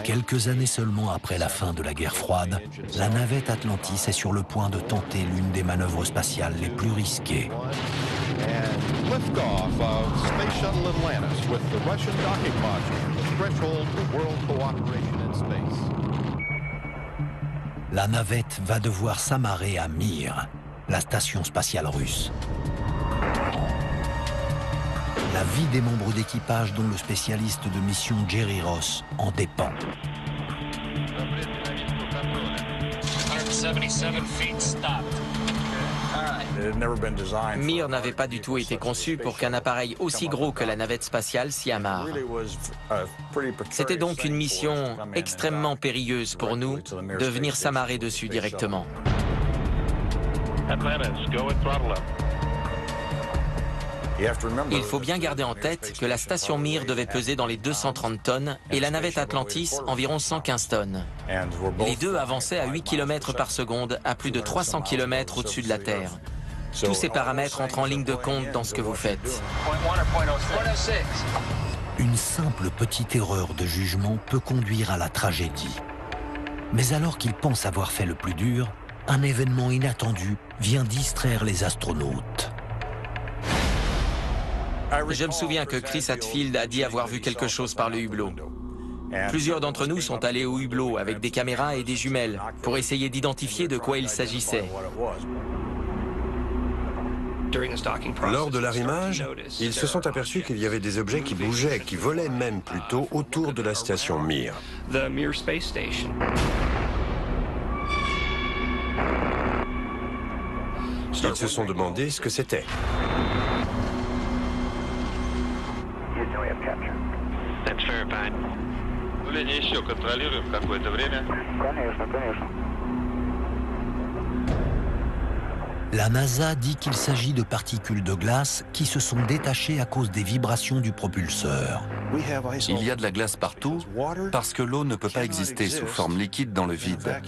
Quelques années seulement après la fin de la guerre froide, la navette Atlantis est sur le point de tenter l'une des manœuvres spatiales les plus risquées. La navette va devoir s'amarrer à Mir, la station spatiale russe. La vie des membres d'équipage, dont le spécialiste de mission Jerry Ross, en dépend. Mir n'avait pas du tout été conçu pour qu'un appareil aussi gros que la navette spatiale s'y amarre. C'était donc une mission extrêmement périlleuse pour nous de venir s'amarrer dessus directement. Il faut bien garder en tête que la station Mir devait peser dans les 230 tonnes et la navette Atlantis environ 115 tonnes. Les deux avançaient à 8 km par seconde à plus de 300 km au-dessus de la Terre. Tous ces paramètres entrent en ligne de compte dans ce que vous faites. Une simple petite erreur de jugement peut conduire à la tragédie. Mais alors qu'ils pensent avoir fait le plus dur, un événement inattendu vient distraire les astronautes. Je me souviens que Chris Hadfield a dit avoir vu quelque chose par le hublot. Plusieurs d'entre nous sont allés au hublot avec des caméras et des jumelles pour essayer d'identifier de quoi il s'agissait. Lors de l'arrimage, ils se sont aperçus qu'il y avait des objets qui bougeaient, qui volaient même plutôt autour de la station Mir. Ils se sont demandé ce que c'était. La NASA dit qu'il s'agit de particules de glace qui se sont détachées à cause des vibrations du propulseur. Il y a de la glace partout parce que l'eau ne peut pas exister sous forme liquide dans le vide.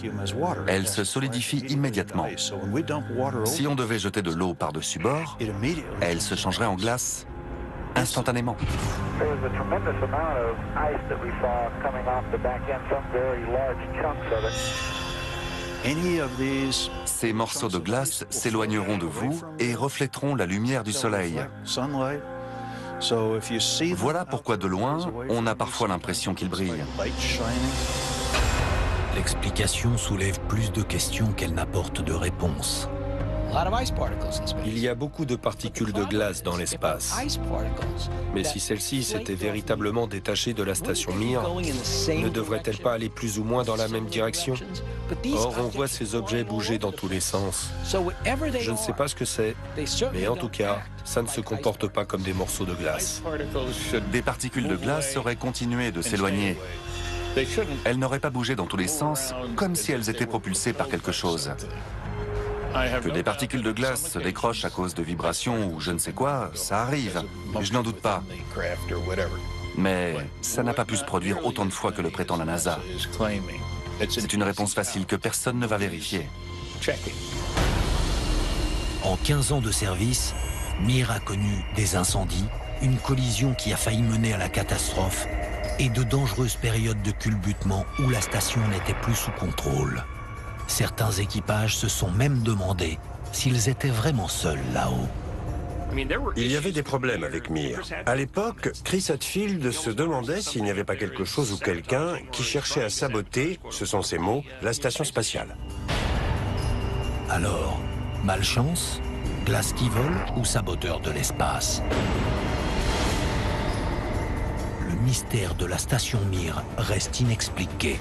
Elle se solidifie immédiatement. Si on devait jeter de l'eau par-dessus bord, elle se changerait en glace instantanément. Ces morceaux de glace s'éloigneront de vous et reflèteront la lumière du soleil. Voilà pourquoi de loin, on a parfois l'impression qu'ils brillent. L'explication soulève plus de questions qu'elle n'apporte de réponses. Il y a beaucoup de particules de glace dans l'espace. Mais si celle-ci s'était véritablement détachée de la station Mir, ne devrait-elle pas aller plus ou moins dans la même direction? Or, on voit ces objets bouger dans tous les sens. Je ne sais pas ce que c'est, mais en tout cas, ça ne se comporte pas comme des morceaux de glace. Des particules de glace auraient continué de s'éloigner. Elles n'auraient pas bougé dans tous les sens, comme si elles étaient propulsées par quelque chose. Que des particules de glace se décrochent à cause de vibrations ou je ne sais quoi, ça arrive. Je n'en doute pas. Mais ça n'a pas pu se produire autant de fois que le prétend la NASA. C'est une réponse facile que personne ne va vérifier. En 15 ans de service, Mir a connu des incendies, une collision qui a failli mener à la catastrophe et de dangereuses périodes de culbutement où la station n'était plus sous contrôle. Certains équipages se sont même demandé s'ils étaient vraiment seuls là-haut. Il y avait des problèmes avec Mir. À l'époque, Chris Hadfield se demandait s'il n'y avait pas quelque chose ou quelqu'un qui cherchait à saboter, ce sont ses mots, la station spatiale. Alors, malchance, glace qui vole ou saboteur de l'espace? Le mystère de la station Mir reste inexpliqué.